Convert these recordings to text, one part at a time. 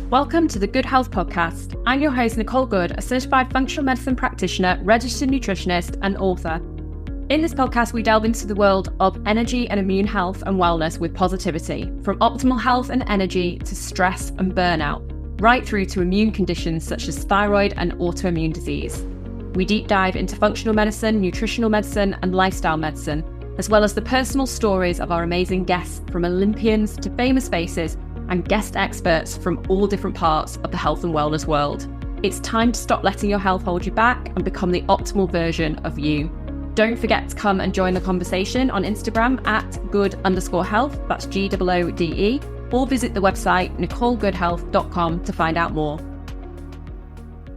Welcome to the Good Health Podcast. I'm your host, Nicole Good, a certified functional medicine practitioner, registered nutritionist, and author. In this podcast, we delve into the world of energy and immune health and wellness with positivity, from optimal health and energy to stress and burnout, right through to immune conditions such as thyroid and autoimmune disease. We deep dive into functional medicine, nutritional medicine, and lifestyle medicine, as well as the personal stories of our amazing guests, from Olympians to famous faces and guest experts from all different parts of the health and wellness world. It's time to stop letting your health hold you back and become the optimal version of you. Don't forget to come and join the conversation on Instagram at good_health, that's GOODE, or visit the website nicolegoodhealth.com to find out more.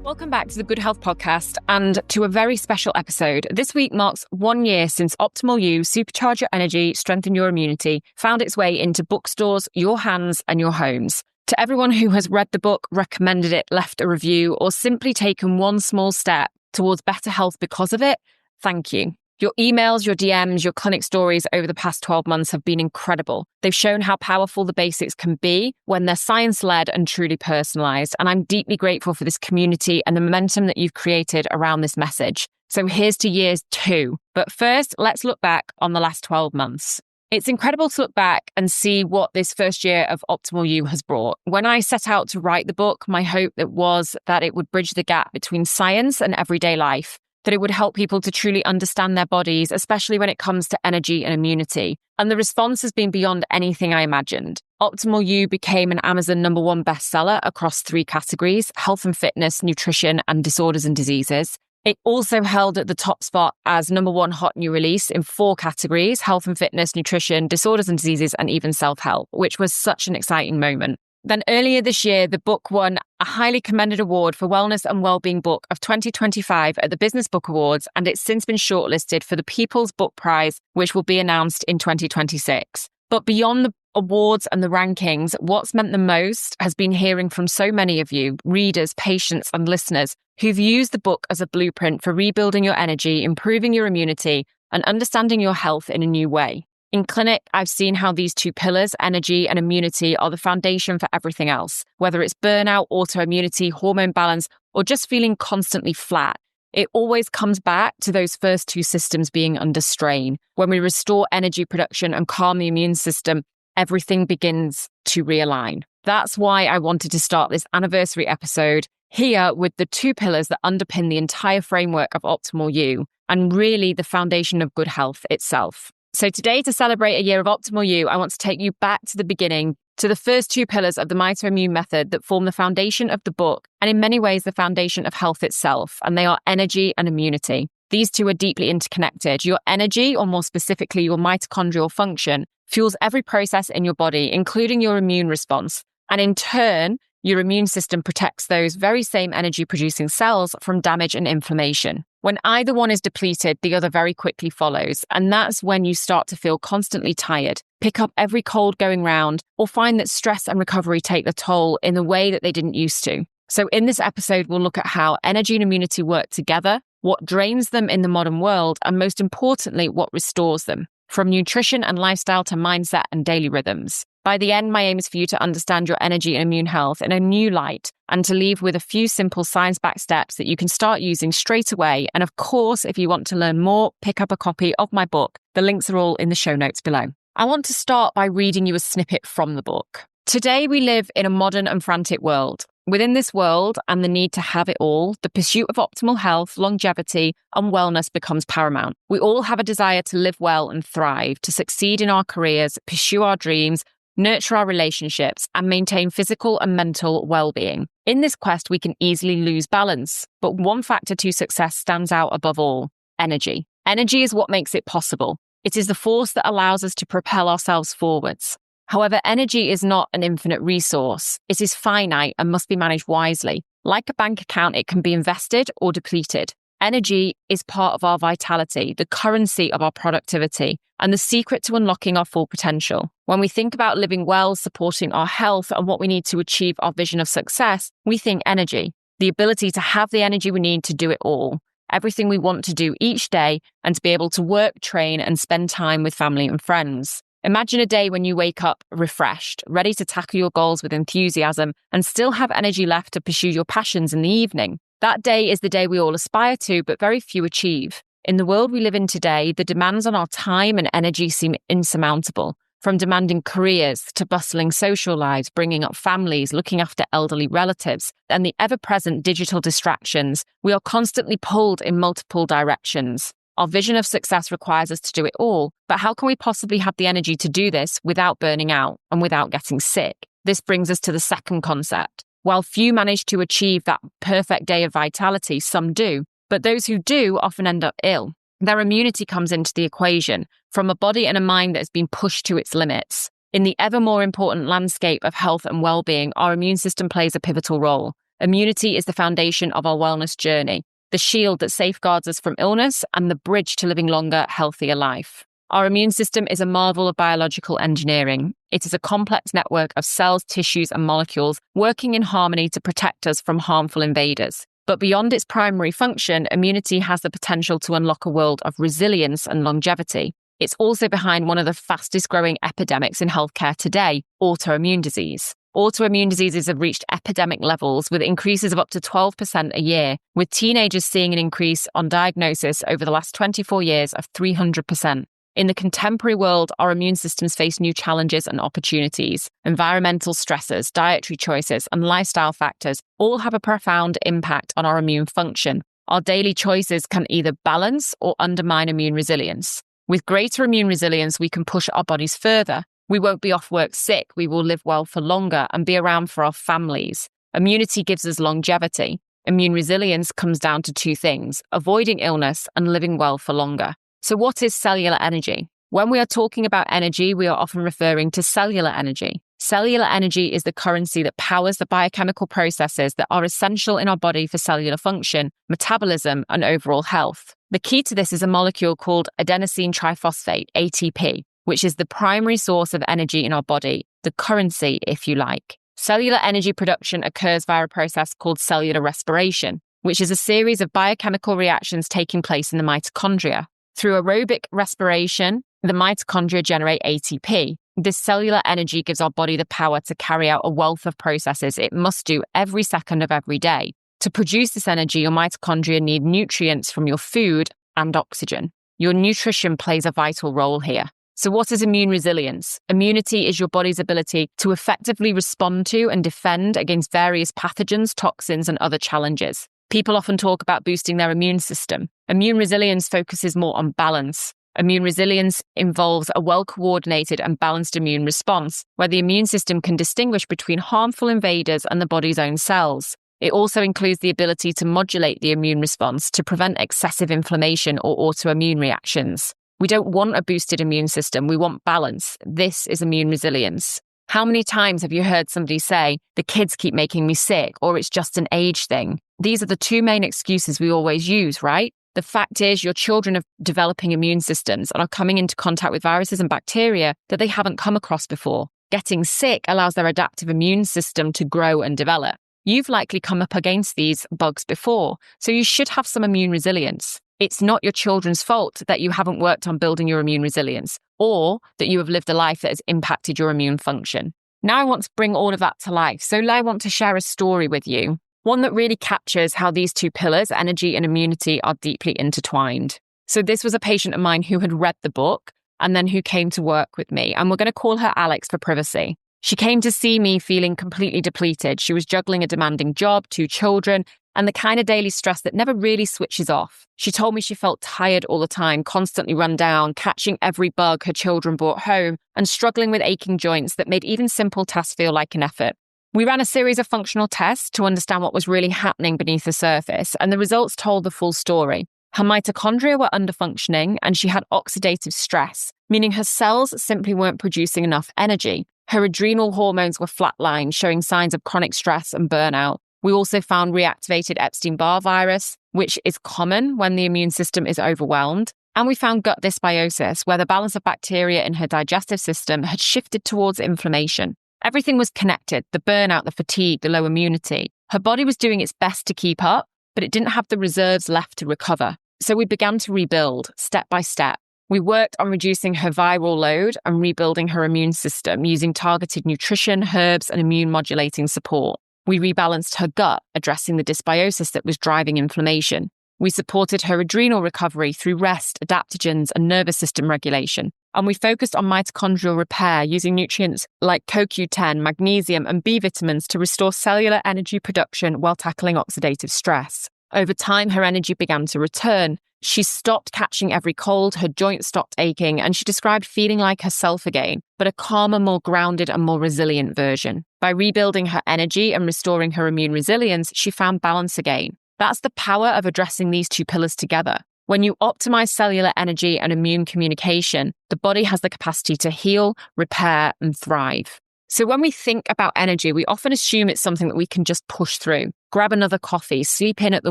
Welcome back to the Good Health Podcast and to a very special episode. This week marks 1 year since Optimal You, Supercharge Your Energy, Strengthen Your Immunity found its way into bookstores, your hands and your homes. To everyone who has read the book, recommended it, left a review, or simply taken one small step towards better health because of it, thank you. Your emails, your DMs, your clinic stories over the past 12 months have been incredible. They've shown how powerful the basics can be when they're science-led and truly personalized. And I'm deeply grateful for this community and the momentum that you've created around this message. So here's to years 2. But first, let's look back on the last 12 months. It's incredible to look back and see what this first year of Optimal You has brought. When I set out to write the book, my hope was that it would bridge the gap between science and everyday life, that it would help people to truly understand their bodies, especially when it comes to energy and immunity. And the response has been beyond anything I imagined. Optimal You became an Amazon #1 bestseller across 3 categories: health and fitness, nutrition, and disorders and diseases. It also held at the top spot as #1 hot new release in 4 categories: health and fitness, nutrition, disorders and diseases, and even self-help, which was such an exciting moment. Then earlier this year, the book won a highly commended award for Wellness and Wellbeing Book of 2025 at the Business Book Awards, and it's since been shortlisted for the People's Book Prize, which will be announced in 2026. But beyond the awards and the rankings, what's meant the most has been hearing from so many of you, readers, patients, and listeners, who've used the book as a blueprint for rebuilding your energy, improving your immunity, and understanding your health in a new way. In clinic, I've seen how these 2 pillars, energy and immunity, are the foundation for everything else. Whether it's burnout, autoimmunity, hormone balance, or just feeling constantly flat, it always comes back to those first 2 systems being under strain. When we restore energy production and calm the immune system, everything begins to realign. That's why I wanted to start this anniversary episode here with the 2 pillars that underpin the entire framework of Optimal You, and really the foundation of good health itself. So today, to celebrate a year of Optimal You, I want to take you back to the beginning, to the first 2 pillars of the MitoImmune Method that form the foundation of the book, and in many ways the foundation of health itself, and they are energy and immunity. These 2 are deeply interconnected. Your energy, or more specifically your mitochondrial function, fuels every process in your body, including your immune response, and in turn, your immune system protects those very same energy-producing cells from damage and inflammation. When either one is depleted, the other very quickly follows, and that's when you start to feel constantly tired, pick up every cold going round, or find that stress and recovery take the toll in the way that they didn't used to. So in this episode, we'll look at how energy and immunity work together, what drains them in the modern world, and most importantly, what restores them, from nutrition and lifestyle to mindset and daily rhythms. By the end, my aim is for you to understand your energy and immune health in a new light, and to leave with a few simple science-backed steps that you can start using straight away. And of course, if you want to learn more, pick up a copy of my book. The links are all in the show notes below. I want to start by reading you a snippet from the book. Today, we live in a modern and frantic world. Within this world and the need to have it all, the pursuit of optimal health, longevity, and wellness becomes paramount. We all have a desire to live well and thrive, to succeed in our careers, pursue our dreams, nurture our relationships, and maintain physical and mental well-being. In this quest, we can easily lose balance, but one factor to success stands out above all: energy. Energy is what makes it possible. It is the force that allows us to propel ourselves forwards. However, energy is not an infinite resource. It is finite and must be managed wisely. Like a bank account, it can be invested or depleted. Energy is part of our vitality, the currency of our productivity, and the secret to unlocking our full potential. When we think about living well, supporting our health, and what we need to achieve our vision of success, we think energy, the ability to have the energy we need to do it all, everything we want to do each day, and to be able to work, train, and spend time with family and friends. Imagine a day when you wake up refreshed, ready to tackle your goals with enthusiasm, and still have energy left to pursue your passions in the evening. That day is the day we all aspire to, but very few achieve. In the world we live in today, the demands on our time and energy seem insurmountable. From demanding careers to bustling social lives, bringing up families, looking after elderly relatives, and the ever-present digital distractions, we are constantly pulled in multiple directions. Our vision of success requires us to do it all, but how can we possibly have the energy to do this without burning out and without getting sick? This brings us to the second concept. While few manage to achieve that perfect day of vitality, some do, but those who do often end up ill. Their immunity comes into the equation from a body and a mind that has been pushed to its limits. In the ever more important landscape of health and well-being, our immune system plays a pivotal role. Immunity is the foundation of our wellness journey, the shield that safeguards us from illness and the bridge to living longer, healthier life. Our immune system is a marvel of biological engineering. It is a complex network of cells, tissues, and molecules working in harmony to protect us from harmful invaders. But beyond its primary function, immunity has the potential to unlock a world of resilience and longevity. It's also behind one of the fastest growing epidemics in healthcare today, autoimmune disease. Autoimmune diseases have reached epidemic levels with increases of up to 12% a year, with teenagers seeing an increase on diagnosis over the last 24 years of 300%. In the contemporary world, our immune systems face new challenges and opportunities. Environmental stressors, dietary choices, and lifestyle factors all have a profound impact on our immune function. Our daily choices can either balance or undermine immune resilience. With greater immune resilience, we can push our bodies further. We won't be off work sick, we will live well for longer and be around for our families. Immunity gives us longevity. Immune resilience comes down to two things: avoiding illness and living well for longer. So what is cellular energy? When we are talking about energy, we are often referring to cellular energy. Cellular energy is the currency that powers the biochemical processes that are essential in our body for cellular function, metabolism, and overall health. The key to this is a molecule called adenosine triphosphate, ATP, which is the primary source of energy in our body, the currency, if you like. Cellular energy production occurs via a process called cellular respiration, which is a series of biochemical reactions taking place in the mitochondria. Through aerobic respiration, the mitochondria generate ATP. This cellular energy gives our body the power to carry out a wealth of processes it must do every second of every day. To produce this energy, your mitochondria need nutrients from your food and oxygen. Your nutrition plays a vital role here. So what is immune resilience? Immunity is your body's ability to effectively respond to and defend against various pathogens, toxins, and other challenges. People often talk about boosting their immune system. Immune resilience focuses more on balance. Immune resilience involves a well-coordinated and balanced immune response, where the immune system can distinguish between harmful invaders and the body's own cells. It also includes the ability to modulate the immune response to prevent excessive inflammation or autoimmune reactions. We don't want a boosted immune system, we want balance. This is immune resilience. How many times have you heard somebody say, the kids keep making me sick, or it's just an age thing? These are the two main excuses we always use, right? The fact is your children are developing immune systems and are coming into contact with viruses and bacteria that they haven't come across before. Getting sick allows their adaptive immune system to grow and develop. You've likely come up against these bugs before, so you should have some immune resilience. It's not your children's fault that you haven't worked on building your immune resilience or that you have lived a life that has impacted your immune function. Now I want to bring all of that to life, so I want to share a story with you, one that really captures how these two pillars, energy and immunity, are deeply intertwined. So this was a patient of mine who had read the book and then who came to work with me, and we're going to call her Alex for privacy. She came to see me feeling completely depleted. She was juggling a demanding job, 2 children, and the kind of daily stress that never really switches off. She told me she felt tired all the time, constantly run down, catching every bug her children brought home, and struggling with aching joints that made even simple tasks feel like an effort. We ran a series of functional tests to understand what was really happening beneath the surface, and the results told the full story. Her mitochondria were underfunctioning, and she had oxidative stress, meaning her cells simply weren't producing enough energy. Her adrenal hormones were flatlined, showing signs of chronic stress and burnout. We also found reactivated Epstein-Barr virus, which is common when the immune system is overwhelmed. And we found gut dysbiosis, where the balance of bacteria in her digestive system had shifted towards inflammation. Everything was connected: the burnout, the fatigue, the low immunity. Her body was doing its best to keep up, but it didn't have the reserves left to recover. So we began to rebuild, step by step. We worked on reducing her viral load and rebuilding her immune system using targeted nutrition, herbs, and immune modulating support. We rebalanced her gut, addressing the dysbiosis that was driving inflammation. We supported her adrenal recovery through rest, adaptogens, and nervous system regulation. And we focused on mitochondrial repair using nutrients like CoQ10, magnesium, and B vitamins to restore cellular energy production while tackling oxidative stress. Over time, her energy began to return. She stopped catching every cold, her joints stopped aching, and she described feeling like herself again, but a calmer, more grounded, and more resilient version. By rebuilding her energy and restoring her immune resilience, she found balance again. That's the power of addressing these two pillars together. When you optimize cellular energy and immune communication, the body has the capacity to heal, repair, and thrive. So when we think about energy, we often assume it's something that we can just push through, grab another coffee, sleep in at the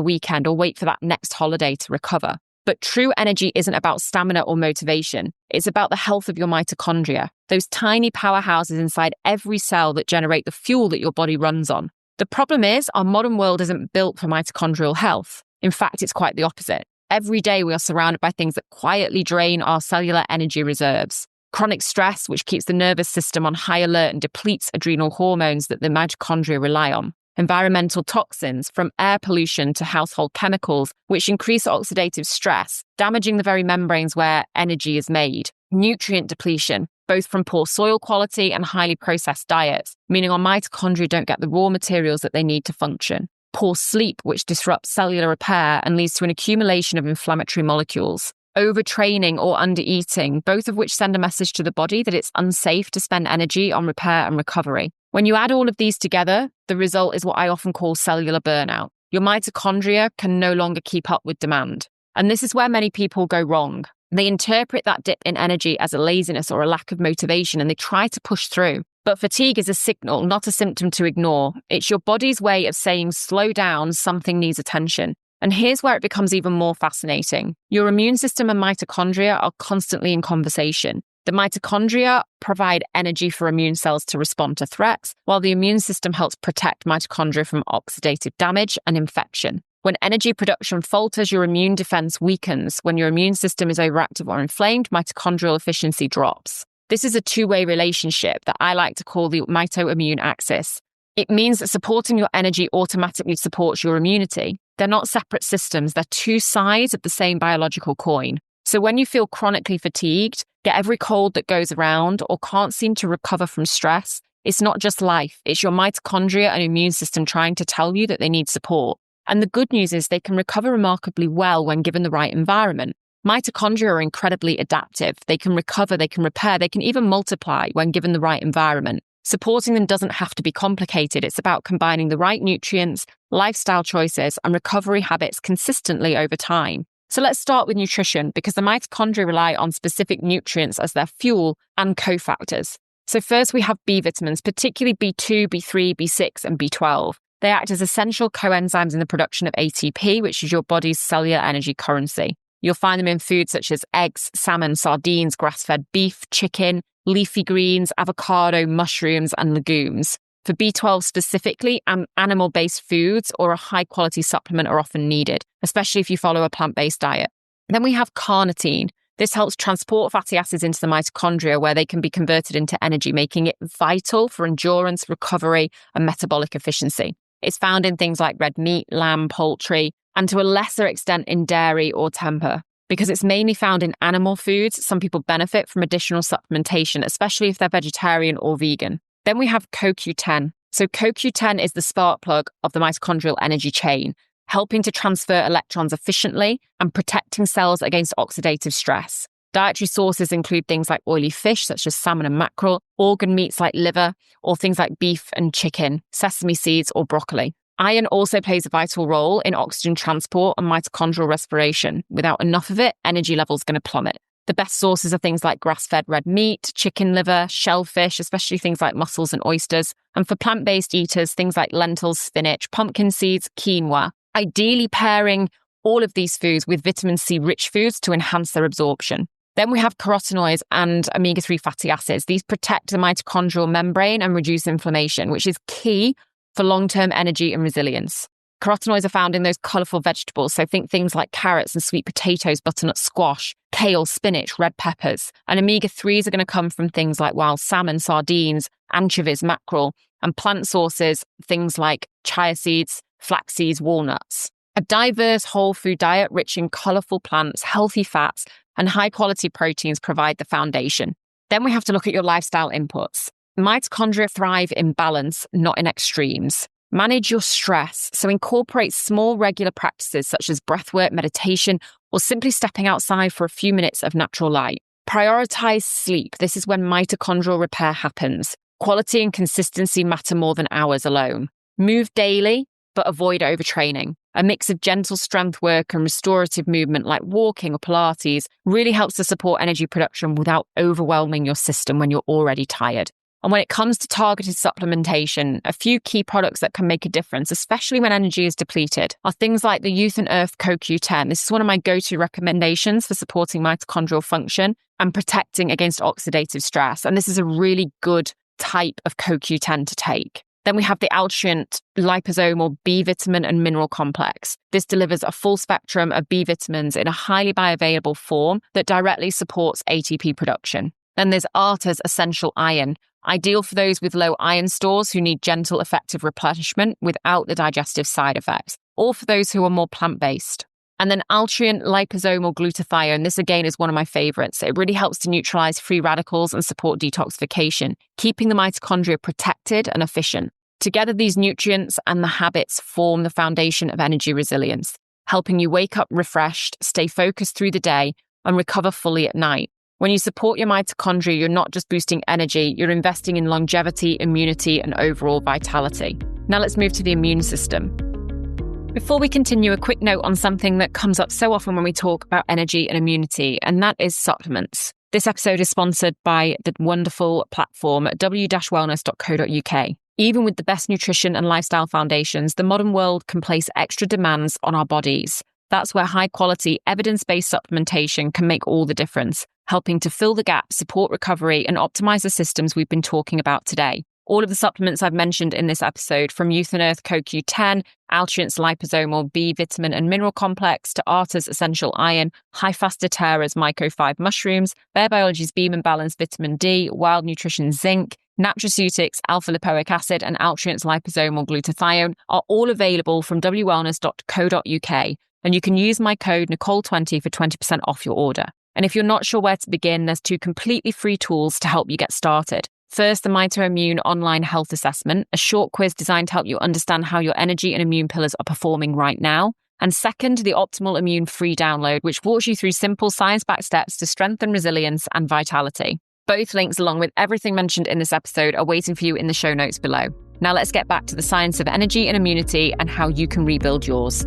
weekend, or wait for that next holiday to recover. But true energy isn't about stamina or motivation. It's about the health of your mitochondria, those tiny powerhouses inside every cell that generate the fuel that your body runs on. The problem is our modern world isn't built for mitochondrial health. In fact, it's quite the opposite. Every day we are surrounded by things that quietly drain our cellular energy reserves. Chronic stress, which keeps the nervous system on high alert and depletes adrenal hormones that the mitochondria rely on. Environmental toxins, from air pollution to household chemicals, which increase oxidative stress, damaging the very membranes where energy is made. Nutrient depletion, both from poor soil quality and highly processed diets, meaning our mitochondria don't get the raw materials that they need to function. Poor sleep, which disrupts cellular repair and leads to an accumulation of inflammatory molecules. Overtraining or undereating, both of which send a message to the body that it's unsafe to spend energy on repair and recovery. When you add all of these together, the result is what I often call cellular burnout. Your mitochondria can no longer keep up with demand. And this is where many people go wrong. They interpret that dip in energy as a laziness or a lack of motivation, and they try to push through. But fatigue is a signal, not a symptom to ignore. It's your body's way of saying, slow down, something needs attention. And here's where it becomes even more fascinating. Your immune system and mitochondria are constantly in conversation. The mitochondria provide energy for immune cells to respond to threats, while the immune system helps protect mitochondria from oxidative damage and infection. When energy production falters, your immune defense weakens. When your immune system is overactive or inflamed, mitochondrial efficiency drops. This is a two-way relationship that I like to call the MitoImmune axis. It means that supporting your energy automatically supports your immunity. They're not separate systems, they're two sides of the same biological coin. So when you feel chronically fatigued, get every cold that goes around, or can't seem to recover from stress, it's not just life, it's your mitochondria and immune system trying to tell you that they need support. And the good news is they can recover remarkably well when given the right environment. Mitochondria are incredibly adaptive. They can recover, they can repair, they can even multiply when given the right environment. Supporting them doesn't have to be complicated. It's about combining the right nutrients, lifestyle choices, and recovery habits consistently over time. So let's start with nutrition, because the mitochondria rely on specific nutrients as their fuel and cofactors. So first we have B vitamins, particularly B2, B3, B6, and B12. They act as essential coenzymes in the production of ATP, which is your body's cellular energy currency. You'll find them in foods such as eggs, salmon, sardines, grass-fed beef, chicken, leafy greens, avocado, mushrooms, and legumes. For B12 specifically, animal-based foods or a high-quality supplement are often needed, especially if you follow a plant-based diet. Then we have carnitine. This helps transport fatty acids into the mitochondria where they can be converted into energy, making it vital for endurance, recovery, and metabolic efficiency. It's found in things like red meat, lamb, poultry, and to a lesser extent in dairy or tempeh. Because it's mainly found in animal foods, some people benefit from additional supplementation, especially if they're vegetarian or vegan. Then we have CoQ10. So CoQ10 is the spark plug of the mitochondrial energy chain, helping to transfer electrons efficiently and protecting cells against oxidative stress. Dietary sources include things like oily fish, such as salmon and mackerel, organ meats like liver, or things like beef and chicken, sesame seeds, or broccoli. Iron also plays a vital role in oxygen transport and mitochondrial respiration. Without enough of it, energy levels are going to plummet. The best sources are things like grass-fed red meat, chicken liver, shellfish, especially things like mussels and oysters. And for plant-based eaters, things like lentils, spinach, pumpkin seeds, quinoa. Ideally pairing all of these foods with vitamin C-rich foods to enhance their absorption. Then we have carotenoids and omega-3 fatty acids. These protect the mitochondrial membrane and reduce inflammation, which is key for long-term energy and resilience. Carotenoids are found in those colourful vegetables, so think things like carrots and sweet potatoes, butternut squash, kale, spinach, red peppers. And omega-3s are going to come from things like wild salmon, sardines, anchovies, mackerel, and plant sources, things like chia seeds, flax seeds, walnuts. A diverse whole food diet rich in colourful plants, healthy fats, and high-quality proteins provide the foundation. Then we have to look at your lifestyle inputs. Mitochondria thrive in balance, not in extremes. Manage your stress, so incorporate small regular practices such as breathwork, meditation, or simply stepping outside for a few minutes of natural light. Prioritize sleep. This is when mitochondrial repair happens. Quality and consistency matter more than hours alone. Move daily, but avoid overtraining. A mix of gentle strength work and restorative movement like walking or Pilates really helps to support energy production without overwhelming your system when you're already tired. And when it comes to targeted supplementation, a few key products that can make a difference, especially when energy is depleted, are things like the Youth and Earth CoQ10. This is one of my go-to recommendations for supporting mitochondrial function and protecting against oxidative stress. And this is a really good type of CoQ10 to take. Then we have the Altrient liposomal B vitamin and mineral complex. This delivers a full spectrum of B vitamins in a highly bioavailable form that directly supports ATP production. Then there's Arta's essential iron, ideal for those with low iron stores who need gentle, effective replenishment without the digestive side effects, or for those who are more plant-based. And then Altrient liposomal glutathione. This again is one of my favorites. It really helps to neutralize free radicals and support detoxification, keeping the mitochondria protected and efficient. Together, these nutrients and the habits form the foundation of energy resilience, helping you wake up refreshed, stay focused through the day, and recover fully at night. When you support your mitochondria, you're not just boosting energy, you're investing in longevity, immunity, and overall vitality. Now let's move to the immune system. Before we continue, a quick note on something that comes up so often when we talk about energy and immunity, and that is supplements. This episode is sponsored by the wonderful platform w-wellness.co.uk. Even with the best nutrition and lifestyle foundations, the modern world can place extra demands on our bodies. That's where high-quality, evidence-based supplementation can make all the difference, helping to fill the gap, support recovery, and optimize the systems we've been talking about today. All of the supplements I've mentioned in this episode, from Youth and Earth CoQ10, Altrient's liposomal B vitamin and mineral complex, to Arta's essential iron, High Fast doTERRA's Myco5 mushrooms, Bare Biology's Beam and Balance vitamin D, Wild Nutrition zinc, Natraceutics alpha lipoic acid, and Altrient's liposomal glutathione are all available from www.wellness.co.uk. And you can use my code Nicole20 for 20% off your order. And if you're not sure where to begin, there's 2 completely free tools to help you get started. First, the MitoImmune online health assessment, a short quiz designed to help you understand how your energy and immune pillars are performing right now. And second, the Optimal Immune free download, which walks you through simple science-backed steps to strengthen resilience and vitality. Both links, along with everything mentioned in this episode, are waiting for you in the show notes below. Now let's get back to the science of energy and immunity and how you can rebuild yours.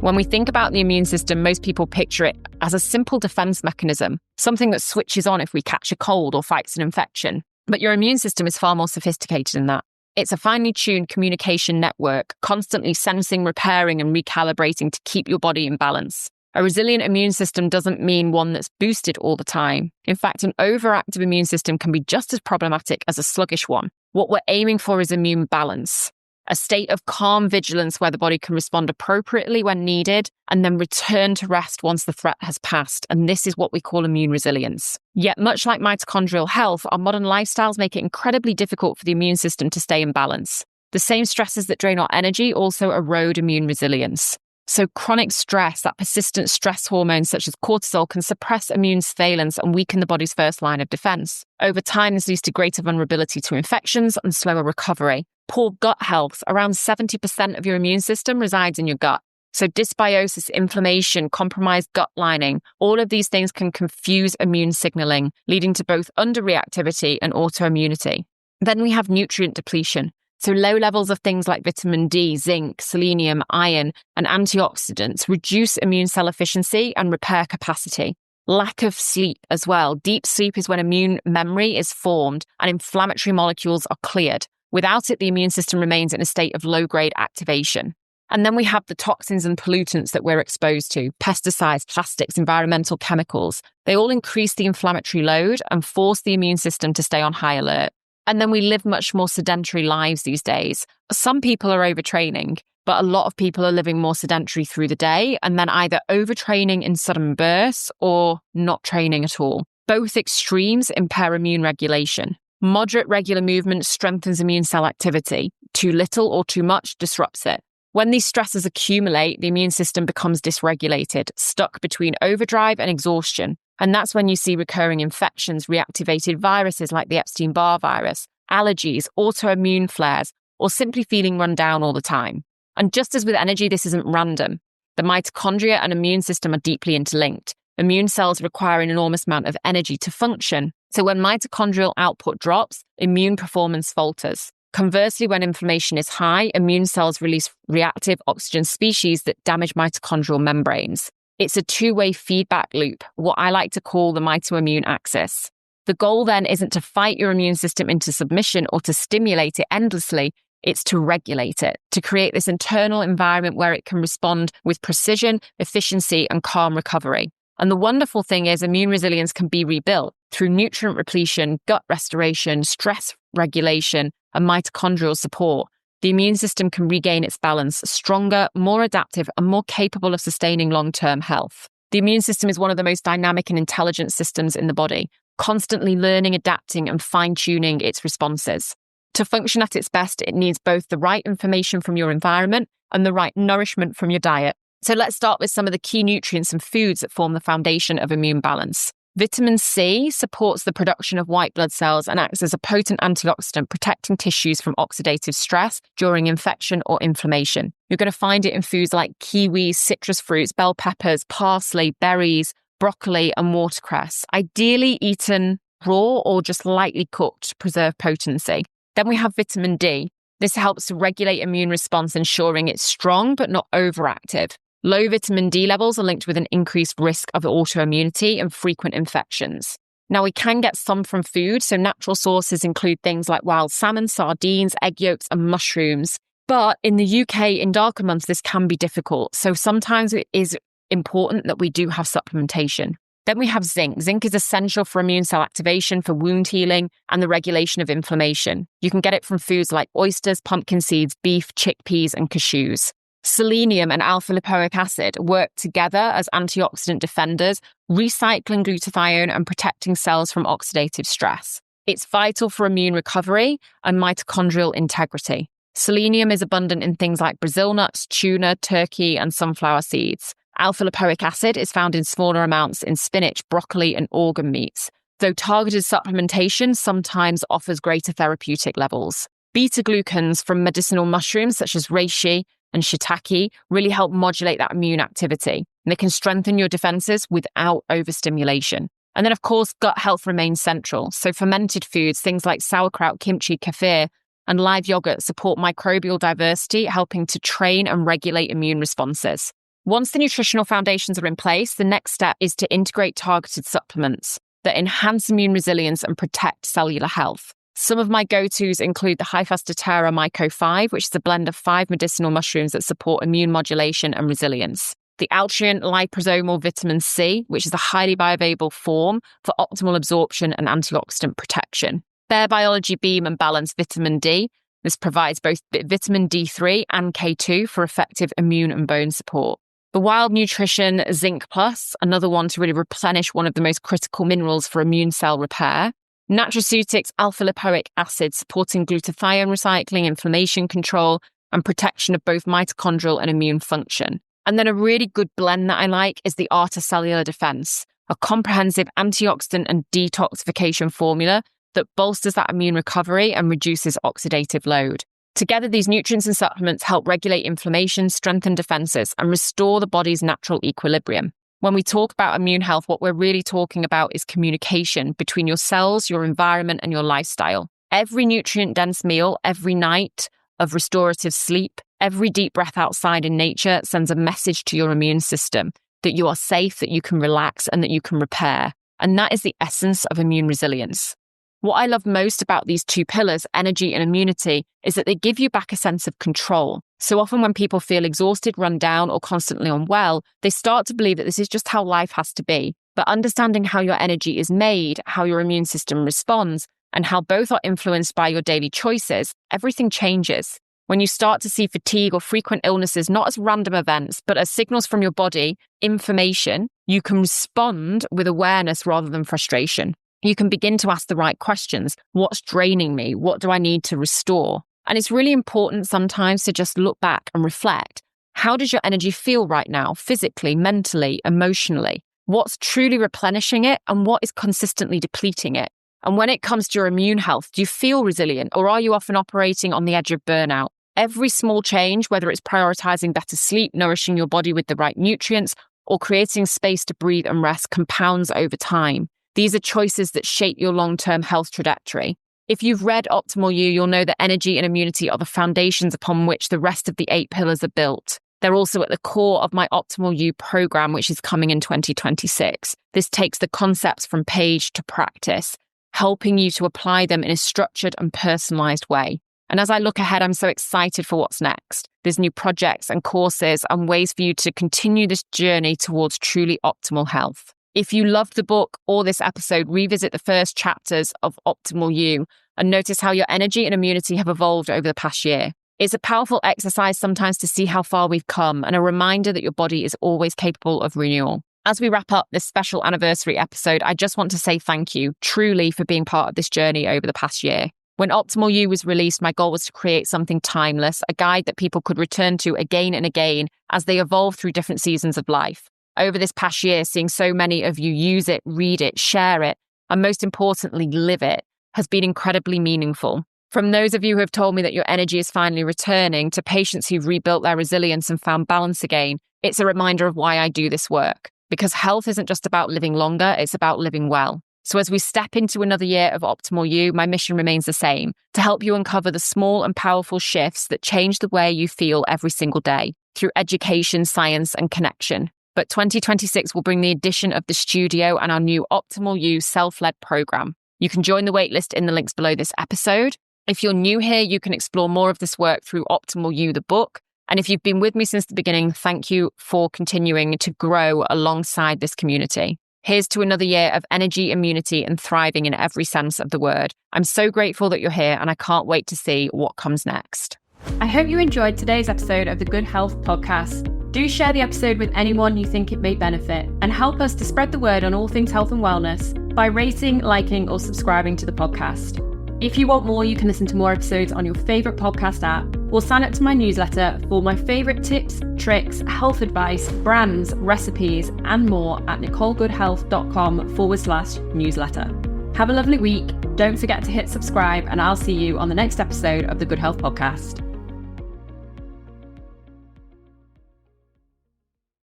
When we think about the immune system, most people picture it as a simple defense mechanism, something that switches on if we catch a cold or fights an infection. But your immune system is far more sophisticated than that. It's a finely tuned communication network, constantly sensing, repairing, and recalibrating to keep your body in balance. A resilient immune system doesn't mean one that's boosted all the time. In fact, an overactive immune system can be just as problematic as a sluggish one. What we're aiming for is immune balance. A state of calm vigilance where the body can respond appropriately when needed and then return to rest once the threat has passed. And this is what we call immune resilience. Yet, much like mitochondrial health, our modern lifestyles make it incredibly difficult for the immune system to stay in balance. The same stresses that drain our energy also erode immune resilience. So chronic stress, that persistent stress hormones such as cortisol, can suppress immune surveillance and weaken the body's first line of defense. Over time, this leads to greater vulnerability to infections and slower recovery. Poor gut health, around 70% of your immune system resides in your gut. So dysbiosis, inflammation, compromised gut lining, all of these things can confuse immune signaling, leading to both underreactivity and autoimmunity. Then we have nutrient depletion. So low levels of things like vitamin D, zinc, selenium, iron, and antioxidants reduce immune cell efficiency and repair capacity. Lack of sleep as well. Deep sleep is when immune memory is formed and inflammatory molecules are cleared. Without it, the immune system remains in a state of low-grade activation. And then we have the toxins and pollutants that we're exposed to, pesticides, plastics, environmental chemicals. They all increase the inflammatory load and force the immune system to stay on high alert. And then we live much more sedentary lives these days. Some people are overtraining. but a lot of people are living more sedentary through the day and then either overtraining in sudden bursts or not training at all. Both extremes impair immune regulation. Moderate regular movement strengthens immune cell activity. Too little or too much disrupts it. When these stresses accumulate, the immune system becomes dysregulated, stuck between overdrive and exhaustion. And that's when you see recurring infections, reactivated viruses like the Epstein-Barr virus, allergies, autoimmune flares, or simply feeling run down all the time. And just as with energy, this isn't random. The mitochondria and immune system are deeply interlinked. Immune cells require an enormous amount of energy to function. So when mitochondrial output drops, immune performance falters. Conversely, when inflammation is high, immune cells release reactive oxygen species that damage mitochondrial membranes. It's a two-way feedback loop, what I like to call the MitoImmune axis. The goal then isn't to fight your immune system into submission or to stimulate it endlessly. It's to regulate it, to create this internal environment where it can respond with precision, efficiency, and calm recovery. And the wonderful thing is immune resilience can be rebuilt through nutrient repletion, gut restoration, stress regulation, and mitochondrial support. The immune system can regain its balance, stronger, more adaptive, and more capable of sustaining long-term health. The immune system is one of the most dynamic and intelligent systems in the body, constantly learning, adapting, and fine-tuning its responses. To function at its best, it needs both the right information from your environment and the right nourishment from your diet. So let's start with some of the key nutrients and foods that form the foundation of immune balance. Vitamin C supports the production of white blood cells and acts as a potent antioxidant, protecting tissues from oxidative stress during infection or inflammation. You're going to find it in foods like kiwis, citrus fruits, bell peppers, parsley, berries, broccoli, and watercress, ideally eaten raw or just lightly cooked to preserve potency. Then we have vitamin D. This helps to regulate immune response, ensuring it's strong but not overactive. Low vitamin D levels are linked with an increased risk of autoimmunity and frequent infections. Now, we can get some from food, so natural sources include things like wild salmon, sardines, egg yolks, and mushrooms. But in the UK, in darker months, this can be difficult. So sometimes it is important that we do have supplementation. Then we have zinc. Zinc is essential for immune cell activation, for wound healing, and the regulation of inflammation. You can get it from foods like oysters, pumpkin seeds, beef, chickpeas, and cashews. Selenium and alpha-lipoic acid work together as antioxidant defenders, recycling glutathione and protecting cells from oxidative stress. It's vital for immune recovery and mitochondrial integrity. Selenium is abundant in things like Brazil nuts, tuna, turkey, and sunflower seeds. Alpha-lipoic acid is found in smaller amounts in spinach, broccoli, and organ meats, though targeted supplementation sometimes offers greater therapeutic levels. Beta-glucans from medicinal mushrooms such as reishi and shiitake really help modulate that immune activity, and they can strengthen your defenses without overstimulation. And then, of course, gut health remains central. So fermented foods, things like sauerkraut, kimchi, kefir, and live yogurt support microbial diversity, helping to train and regulate immune responses. Once the nutritional foundations are in place, the next step is to integrate targeted supplements that enhance immune resilience and protect cellular health. Some of my go-tos include the Hyphastotera Myco 5, which is a blend of 5 medicinal mushrooms that support immune modulation and resilience. The Altrian liposomal vitamin C, which is a highly bioavailable form for optimal absorption and antioxidant protection. Bare Biology Beam and Balance Vitamin D. This provides both vitamin D3 and K2 for effective immune and bone support. The Wild Nutrition Zinc Plus, another one to really replenish one of the most critical minerals for immune cell repair. Nutraceutics alpha-lipoic acid, supporting glutathione recycling, inflammation control, and protection of both mitochondrial and immune function. And then a really good blend that I like is the Art of Cellular Defense, a comprehensive antioxidant and detoxification formula that bolsters that immune recovery and reduces oxidative load. Together, these nutrients and supplements help regulate inflammation, strengthen defenses, and restore the body's natural equilibrium. When we talk about immune health, what we're really talking about is communication between your cells, your environment, and your lifestyle. Every nutrient-dense meal, every night of restorative sleep, every deep breath outside in nature sends a message to your immune system that you are safe, that you can relax, and that you can repair. And that is the essence of immune resilience. What I love most about these two pillars, energy and immunity, is that they give you back a sense of control. So often when people feel exhausted, run down, or constantly unwell, they start to believe that this is just how life has to be. But understanding how your energy is made, how your immune system responds, and how both are influenced by your daily choices, everything changes. When you start to see fatigue or frequent illnesses not as random events, but as signals from your body, information, you can respond with awareness rather than frustration. You can begin to ask the right questions. What's draining me? What do I need to restore? And it's really important sometimes to just look back and reflect. How does your energy feel right now, physically, mentally, emotionally? What's truly replenishing it and what is consistently depleting it? And when it comes to your immune health, do you feel resilient or are you often operating on the edge of burnout? Every small change, whether it's prioritizing better sleep, nourishing your body with the right nutrients, or creating space to breathe and rest, compounds over time. These are choices that shape your long-term health trajectory. If you've read Optimal You, you'll know that energy and immunity are the foundations upon which the rest of the 8 pillars are built. They're also at the core of my Optimal You program, which is coming in 2026. This takes the concepts from page to practice, helping you to apply them in a structured and personalized way. And as I look ahead, I'm so excited for what's next. There's new projects and courses and ways for you to continue this journey towards truly optimal health. If you loved the book or this episode, revisit the first chapters of Optimal You and notice how your energy and immunity have evolved over the past year. It's a powerful exercise sometimes to see how far we've come and a reminder that your body is always capable of renewal. As we wrap up this special anniversary episode, I just want to say thank you truly for being part of this journey over the past year. When Optimal You was released, my goal was to create something timeless, a guide that people could return to again and again as they evolve through different seasons of life. Over this past year, seeing so many of you use it, read it, share it, and most importantly, live it, has been incredibly meaningful. From those of you who have told me that your energy is finally returning to patients who've rebuilt their resilience and found balance again, it's a reminder of why I do this work. Because health isn't just about living longer, it's about living well. So as we step into another year of Optimal You, my mission remains the same, to help you uncover the small and powerful shifts that change the way you feel every single day through education, science, and connection. But 2026 will bring the addition of the studio and our new Optimal You self-led program. You can join the waitlist in the links below this episode. If you're new here, you can explore more of this work through Optimal You, the book. And if you've been with me since the beginning, thank you for continuing to grow alongside this community. Here's to another year of energy, immunity, and thriving in every sense of the word. I'm so grateful that you're here, and I can't wait to see what comes next. I hope you enjoyed today's episode of the Good Health Podcast. Do share the episode with anyone you think it may benefit, and help us to spread the word on all things health and wellness by rating, liking, or subscribing to the podcast. If you want more, you can listen to more episodes on your favourite podcast app, or sign up to my newsletter for my favourite tips, tricks, health advice, brands, recipes, and more at nicolegoodhealth.com/newsletter. Have a lovely week. Don't forget to hit subscribe, and I'll see you on the next episode of the Good Health Podcast.